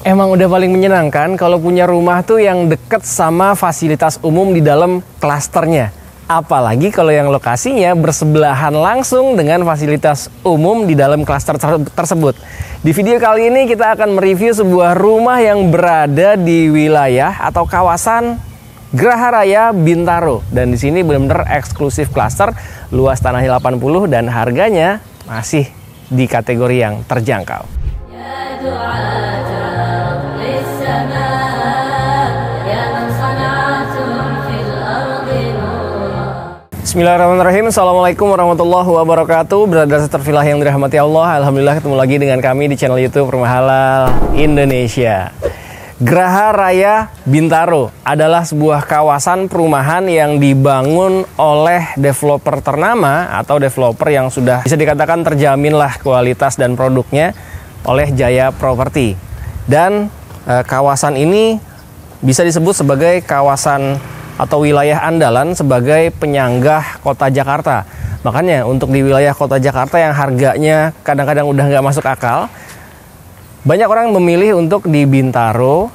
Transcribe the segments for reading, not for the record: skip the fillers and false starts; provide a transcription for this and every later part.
Emang udah paling menyenangkan kalau punya rumah tuh yang deket sama fasilitas umum di dalam klasternya. Apalagi kalau yang lokasinya bersebelahan langsung dengan fasilitas umum di dalam klaster tersebut. Di video kali ini kita akan mereview sebuah rumah yang berada di wilayah atau kawasan Geraha Raya Bintaro. Dan di sini benar-benar eksklusif klaster, luas tanahnya 80 dan harganya masih di kategori yang terjangkau. Bismillahirrahmanirrahim. Assalamualaikum warahmatullahi wabarakatuh. Brother terfilah yang dirahmati Allah, alhamdulillah ketemu lagi dengan kami di channel YouTube Rumah Halal Indonesia. Geraha Raya Bintaro adalah sebuah kawasan perumahan yang dibangun oleh developer ternama atau developer yang sudah bisa dikatakan terjaminlah kualitas dan produknya oleh Jaya Property. Dan kawasan ini bisa disebut sebagai kawasan atau wilayah andalan sebagai penyanggah kota Jakarta. Makanya untuk di wilayah kota Jakarta yang harganya kadang-kadang udah nggak masuk akal, banyak orang memilih untuk di Bintaro,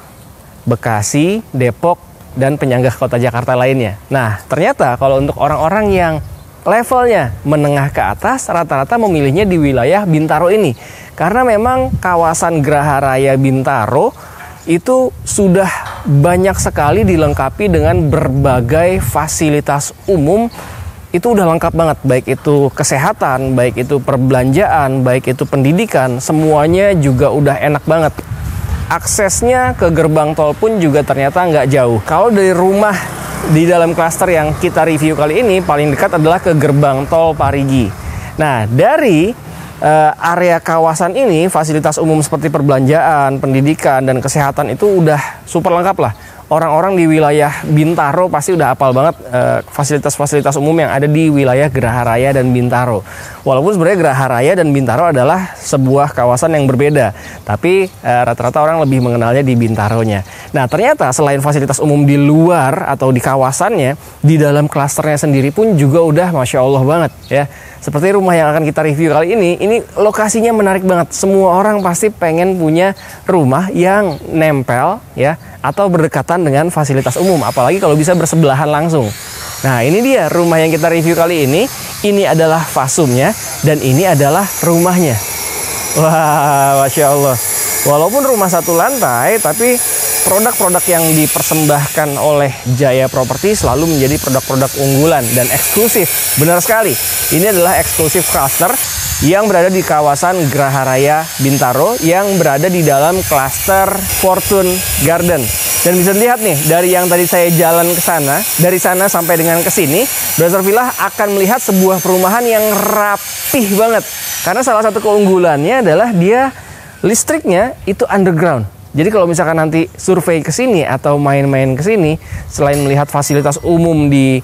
Bekasi, Depok, dan penyanggah kota Jakarta lainnya. Nah, ternyata kalau untuk orang-orang yang levelnya menengah ke atas, rata-rata memilihnya di wilayah Bintaro ini. Karena memang kawasan Geraha Raya Bintaro itu sudah banyak sekali dilengkapi dengan berbagai fasilitas umum. Itu udah lengkap banget, baik itu kesehatan, baik itu perbelanjaan, baik itu pendidikan, semuanya juga udah enak banget. Aksesnya ke gerbang tol pun juga ternyata nggak jauh. Kalau dari rumah di dalam klaster yang kita review kali ini, paling dekat adalah ke gerbang tol Parigi. Nah, dari area kawasan ini, fasilitas umum seperti perbelanjaan, pendidikan, dan kesehatan itu udah super lengkap lah. Orang-orang di wilayah Bintaro pasti udah hafal banget fasilitas-fasilitas umum yang ada di wilayah Geraha Raya dan Bintaro. Walaupun sebenarnya Geraha Raya dan Bintaro adalah sebuah kawasan yang berbeda, tapi rata-rata orang lebih mengenalnya di Bintaronya. Nah, ternyata selain fasilitas umum di luar atau di kawasannya, di dalam klasternya sendiri pun juga udah Masya Allah banget ya. Seperti rumah yang akan kita review kali ini lokasinya menarik banget. Semua orang pasti pengen punya rumah yang nempel ya, atau berdekatan dengan fasilitas umum, apalagi kalau bisa bersebelahan langsung. Nah, ini dia rumah yang kita review kali ini. Ini adalah fasumnya dan ini adalah rumahnya. Wah, Masya Allah. Walaupun rumah satu lantai, tapi produk-produk yang dipersembahkan oleh Jaya Property selalu menjadi produk-produk unggulan dan eksklusif. Benar sekali, ini adalah eksklusif cluster yang berada di kawasan Geraha Raya Bintaro yang berada di dalam klaster Fortune Garden. Dan bisa dilihat nih, dari yang tadi saya jalan ke sana, dari sana sampai dengan ke sini, Brother Villa akan melihat sebuah perumahan yang rapih banget. Karena salah satu keunggulannya adalah dia listriknya itu underground. Jadi kalau misalkan nanti survei ke sini atau main-main ke sini, selain melihat fasilitas umum di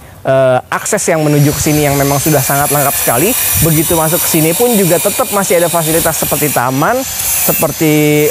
akses yang menuju ke sini yang memang sudah sangat lengkap sekali, begitu masuk ke sini pun juga tetap masih ada fasilitas seperti taman, seperti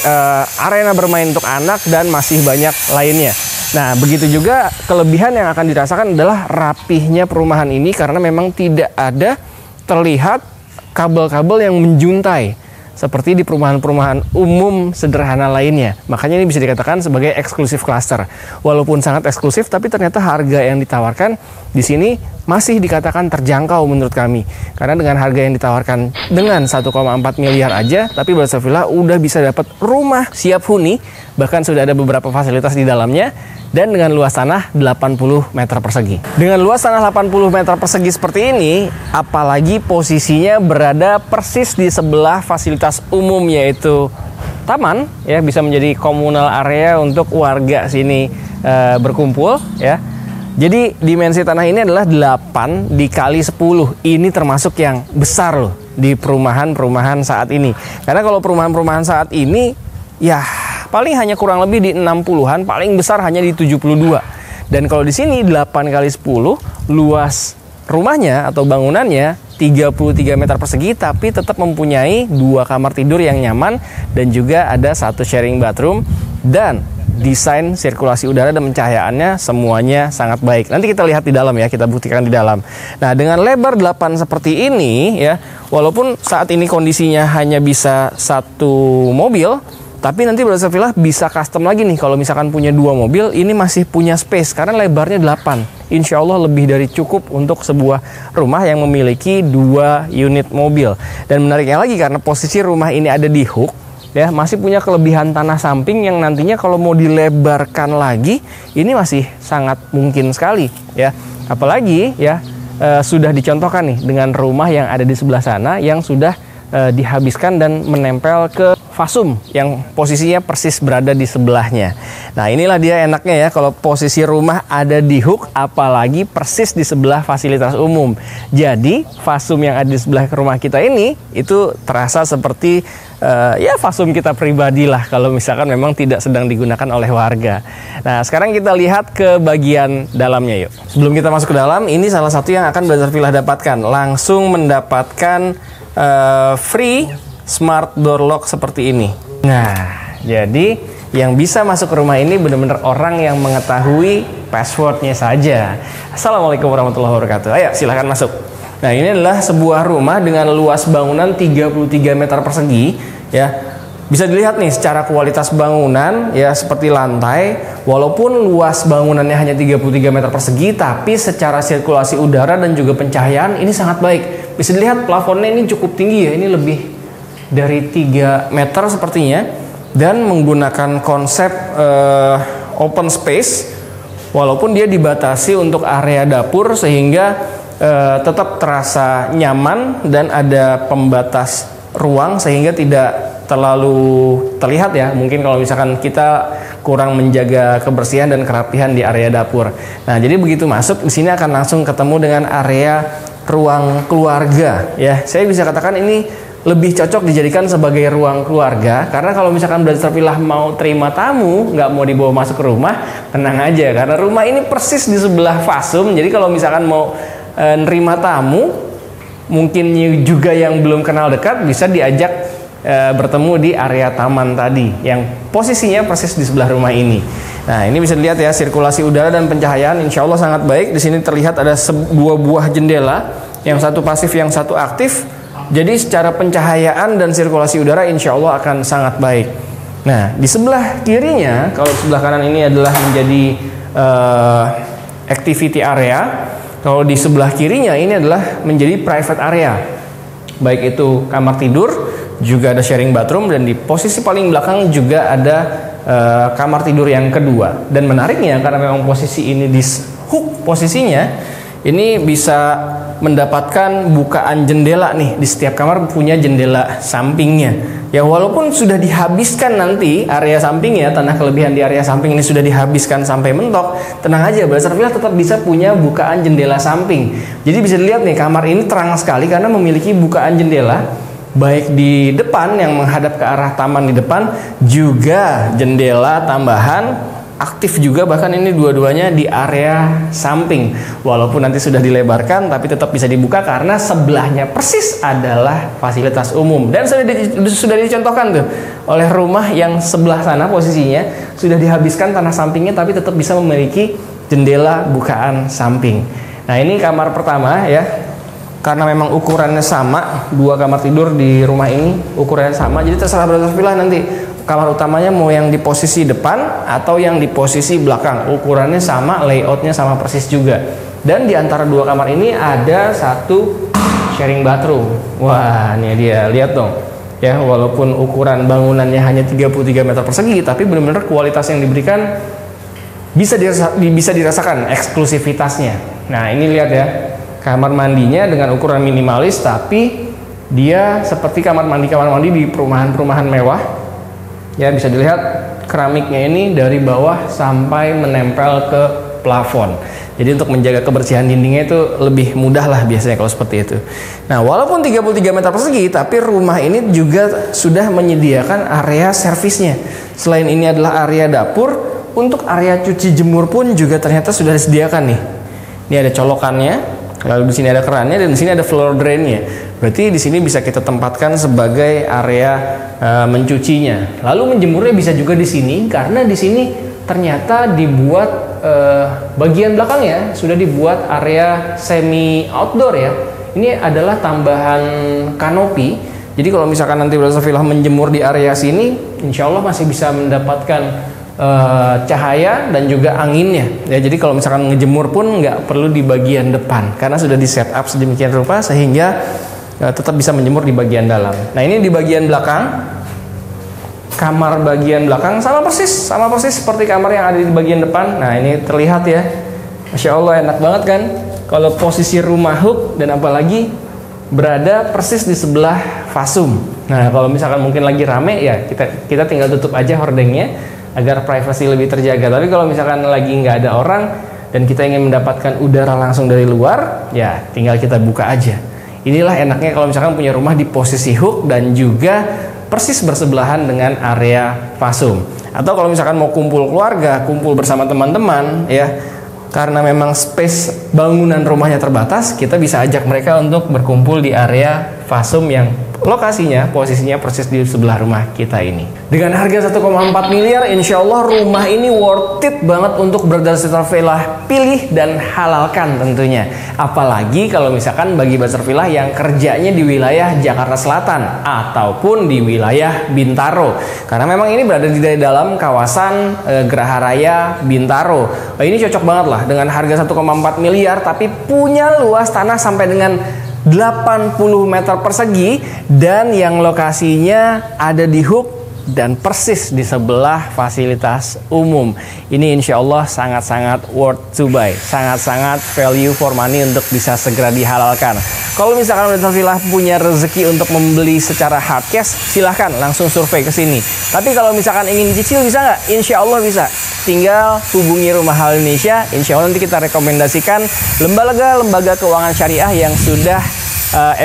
arena bermain untuk anak, dan masih banyak lainnya. Nah, begitu juga kelebihan yang akan dirasakan adalah rapihnya perumahan ini karena memang tidak ada terlihat kabel-kabel yang menjuntai seperti di perumahan-perumahan umum sederhana lainnya. Makanya ini bisa dikatakan sebagai eksklusif cluster. Walaupun sangat eksklusif, tapi ternyata harga yang ditawarkan di sini masih dikatakan terjangkau menurut kami. Karena dengan harga yang ditawarkan dengan 1,4 miliar aja, tapi Brother Villa udah bisa dapat rumah siap huni, bahkan sudah ada beberapa fasilitas di dalamnya, dan dengan luas tanah 80 meter persegi. Dengan luas tanah 80 meter persegi seperti ini, apalagi posisinya berada persis di sebelah fasilitas umum yaitu taman, ya, bisa menjadi komunal area untuk warga sini berkumpul ya. Jadi dimensi tanah ini adalah 8 dikali 10. Ini termasuk yang besar loh di perumahan-perumahan saat ini. Karena kalau perumahan-perumahan saat ini ya paling hanya kurang lebih di 60-an, paling besar hanya di 72. Dan kalau di sini 8 kali 10, luas rumahnya atau bangunannya 33 meter persegi, tapi tetap mempunyai 2 kamar tidur yang nyaman dan juga ada 1 sharing bathroom, dan desain sirkulasi udara dan pencahayaannya semuanya sangat baik. Nanti kita lihat di dalam ya, kita buktikan di dalam. Nah, dengan lebar 8 seperti ini ya, walaupun saat ini kondisinya hanya bisa 1 mobil, Tapi nanti Brother Sarfilah bisa custom lagi nih. Kalau misalkan punya 2 mobil, ini masih punya space karena lebarnya 8. Insya Allah lebih dari cukup untuk sebuah rumah yang memiliki 2 unit mobil. Dan menariknya lagi karena posisi rumah ini ada di hook, ya, masih punya kelebihan tanah samping yang nantinya kalau mau dilebarkan lagi, ini masih sangat mungkin sekali, ya. Apalagi ya sudah dicontohkan nih dengan rumah yang ada di sebelah sana yang sudah dihabiskan dan menempel ke fasum yang posisinya persis berada di sebelahnya. Nah, inilah dia enaknya ya kalau posisi rumah ada di hook, apalagi persis di sebelah fasilitas umum. Jadi fasum yang ada di sebelah rumah kita ini itu terasa seperti ya fasum kita pribadi lah kalau misalkan memang tidak sedang digunakan oleh warga. Nah, sekarang kita lihat ke bagian dalamnya yuk. Sebelum kita masuk ke dalam, ini salah satu yang akan Brother Sarfilah dapatkan. Langsung mendapatkan free smart door lock seperti ini. Nah, jadi yang bisa masuk ke rumah ini benar-benar orang yang mengetahui passwordnya saja. Assalamualaikum warahmatullahi wabarakatuh. Ayo silahkan masuk. Nah, ini adalah sebuah rumah dengan luas bangunan 33 meter persegi, ya. Bisa dilihat nih secara kualitas bangunan ya seperti lantai, walaupun luas bangunannya hanya 33 meter persegi, tapi secara sirkulasi udara dan juga pencahayaan ini sangat baik. Bisa dilihat plafonnya ini cukup tinggi ya, ini lebih dari 3 meter sepertinya, dan menggunakan konsep open space, walaupun dia dibatasi untuk area dapur sehingga tetap terasa nyaman dan ada pembatas ruang sehingga tidak terlalu terlihat ya, mungkin kalau misalkan kita kurang menjaga kebersihan dan kerapihan di area dapur. Nah, jadi begitu masuk di sini akan langsung ketemu dengan area ruang keluarga ya. Saya bisa katakan ini lebih cocok dijadikan sebagai ruang keluarga, karena kalau misalkan Brother Sarfilah mau terima tamu, nggak mau dibawa masuk ke rumah, tenang aja karena rumah ini persis di sebelah fasum. Jadi kalau misalkan mau nerima tamu, mungkin juga yang belum kenal dekat, bisa diajak bertemu di area taman tadi yang posisinya persis di sebelah rumah ini. Nah, ini bisa dilihat ya, sirkulasi udara dan pencahayaan insya Allah sangat baik. Di sini terlihat ada 2 buah jendela, yang satu pasif, yang satu aktif. Jadi secara pencahayaan dan sirkulasi udara insya Allah akan sangat baik. Nah, di sebelah kirinya, kalau sebelah kanan ini adalah menjadi activity area. Kalau di sebelah kirinya ini adalah menjadi private area. Baik itu kamar tidur, juga ada sharing bathroom, dan di posisi paling belakang juga ada kamar tidur yang kedua. Dan menariknya karena memang posisi ini di hook posisinya, ini bisa mendapatkan bukaan jendela nih. Di setiap kamar punya jendela sampingnya. Ya, walaupun sudah dihabiskan nanti area sampingnya, tanah kelebihan di area samping ini sudah dihabiskan sampai mentok, tenang aja, Brother Sarfilah tetap bisa punya bukaan jendela samping. Jadi bisa dilihat nih, kamar ini terang sekali karena memiliki bukaan jendela, baik di depan yang menghadap ke arah taman di depan, juga jendela tambahan aktif juga, bahkan ini dua-duanya di area samping. Walaupun nanti sudah dilebarkan, tapi tetap bisa dibuka karena sebelahnya persis adalah fasilitas umum. Dan sudah dicontohkan tuh oleh rumah yang sebelah sana posisinya sudah dihabiskan tanah sampingnya, tapi tetap bisa memiliki jendela bukaan samping. Nah, ini kamar pertama ya. Karena memang ukurannya sama, 2 kamar tidur di rumah ini ukurannya sama, jadi terserah Brother Sarfilah nanti kamar utamanya mau yang di posisi depan atau yang di posisi belakang. Ukurannya sama, layoutnya sama persis juga. Dan di antara 2 kamar ini ada 1 sharing bathroom. Wah, ini dia, lihat dong ya, walaupun ukuran bangunannya hanya 33 meter persegi, tapi benar-benar kualitas yang diberikan bisa dirasakan eksklusivitasnya. Nah, ini lihat ya, kamar mandinya dengan ukuran minimalis, tapi dia seperti kamar mandi di perumahan-perumahan mewah. Ya, bisa dilihat keramiknya ini dari bawah sampai menempel ke plafon. Jadi untuk menjaga kebersihan dindingnya itu lebih mudah lah biasanya kalau seperti itu. Nah, walaupun 33 meter persegi, tapi rumah ini juga sudah menyediakan area servisnya. Selain ini adalah area dapur, untuk area cuci jemur pun juga ternyata sudah disediakan nih. Ini ada colokannya, lalu di sini ada kerannya, dan di sini ada floor drainnya. Berarti di sini bisa kita tempatkan sebagai area mencucinya. Lalu menjemurnya bisa juga di sini, karena di sini ternyata dibuat bagian belakangnya sudah dibuat area semi outdoor ya. Ini adalah tambahan kanopi Jadi kalau misalkan nanti Brother Safilah menjemur di area sini, insya Allah masih bisa mendapatkan cahaya dan juga anginnya. Ya, jadi kalau misalkan ngejemur pun nggak perlu di bagian depan karena sudah di set up sedemikian rupa sehingga tetap bisa menjemur di bagian dalam. Nah, ini di bagian belakang, kamar bagian belakang sama persis seperti kamar yang ada di bagian depan. Nah, ini terlihat ya, Masya Allah enak banget kan kalau posisi rumah hook dan apalagi berada persis di sebelah fasum. Nah, kalau misalkan mungkin lagi rame ya kita tinggal tutup aja hordengnya agar privasi lebih terjaga. Tapi kalau misalkan lagi nggak ada orang dan kita ingin mendapatkan udara langsung dari luar, ya tinggal kita buka aja. Inilah enaknya kalau misalkan punya rumah di posisi hook dan juga persis bersebelahan dengan area fasum. Atau kalau misalkan mau kumpul keluarga, kumpul bersama teman-teman, ya karena memang space bangunan rumahnya terbatas, kita bisa ajak mereka untuk berkumpul di area fasum yang lokasinya, posisinya persis di sebelah rumah kita ini. Dengan harga 1,4 miliar, insya Allah rumah ini worth it banget untuk Brother Safilah pilih dan halalkan tentunya. Apalagi kalau misalkan bagi Brother Safilah yang kerjanya di wilayah Jakarta Selatan ataupun di wilayah Bintaro. Karena memang ini berada di dalam kawasan Geraha Raya Bintaro. Nah, ini cocok banget lah dengan harga 1,4 miliar tapi punya luas tanah sampai dengan 80 meter persegi dan yang lokasinya ada di hook dan persis di sebelah fasilitas umum. Ini insya Allah sangat-sangat worth to buy, sangat-sangat value for money untuk bisa segera dihalalkan. Kalau misalkan Brother Safilah punya rezeki untuk membeli secara hard cash, silahkan langsung survei ke sini. Tapi kalau misalkan ingin cicil bisa nggak? Insya Allah bisa. Tinggal hubungi Rumah Halal Indonesia. Insya Allah nanti kita rekomendasikan lembaga keuangan syariah yang sudah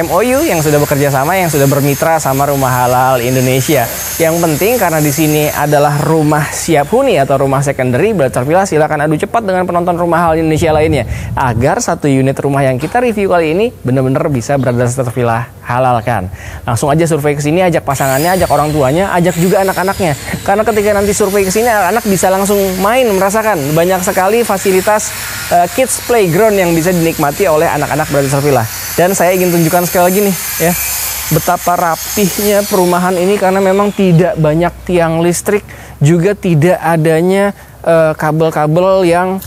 MOU, yang sudah bekerja sama, yang sudah bermitra sama Rumah Halal Indonesia. Yang penting karena di sini adalah rumah siap huni atau rumah secondary, Brother Safilah silakan adu cepat dengan penonton Rumah Halal Indonesia lainnya agar satu unit rumah yang kita review kali ini benar-benar bisa Brother Safilah halalkan. Langsung aja survei ke sini, ajak pasangannya, ajak orang tuanya, ajak juga anak-anaknya. Karena ketika nanti survei ke sini, anak-anak bisa langsung main merasakan banyak sekali fasilitas kids playground yang bisa dinikmati oleh anak-anak Brother Safilah. Dan saya ingin tunjukkan sekali lagi nih ya, betapa rapihnya perumahan ini karena memang tidak banyak tiang listrik, juga tidak adanya kabel-kabel yang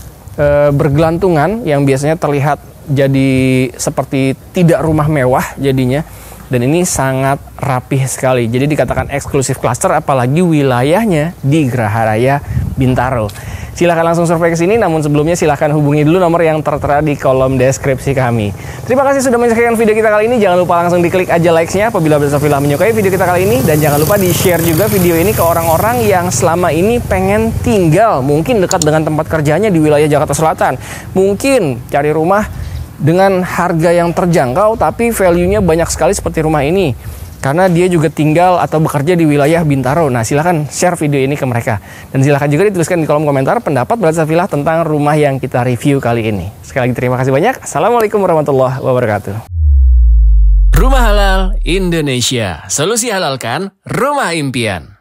bergelantungan yang biasanya terlihat jadi seperti tidak rumah mewah jadinya. Dan ini sangat rapih sekali. Jadi dikatakan eksklusif cluster, apalagi wilayahnya di Geraha Raya Bintaro. Silahkan langsung survei ke sini, namun sebelumnya silahkan hubungi dulu nomor yang tertera di kolom deskripsi kami. Terima kasih sudah menyaksikan video kita kali ini. Jangan lupa langsung diklik aja likes-nya apabila Brother Safilah menyukai video kita kali ini. Dan jangan lupa di-share juga video ini ke orang-orang yang selama ini pengen tinggal mungkin dekat dengan tempat kerjanya di wilayah Jakarta Selatan. Mungkin cari rumah dengan harga yang terjangkau tapi value-nya banyak sekali seperti rumah ini. Karena dia juga tinggal atau bekerja di wilayah Bintaro. Nah, silahkan share video ini ke mereka. Dan silahkan juga dituliskan di kolom komentar pendapat Brother Safilah tentang rumah yang kita review kali ini. Sekali lagi terima kasih banyak. Assalamualaikum warahmatullahi wabarakatuh. Rumah Halal Indonesia. Solusi halalkan rumah impian.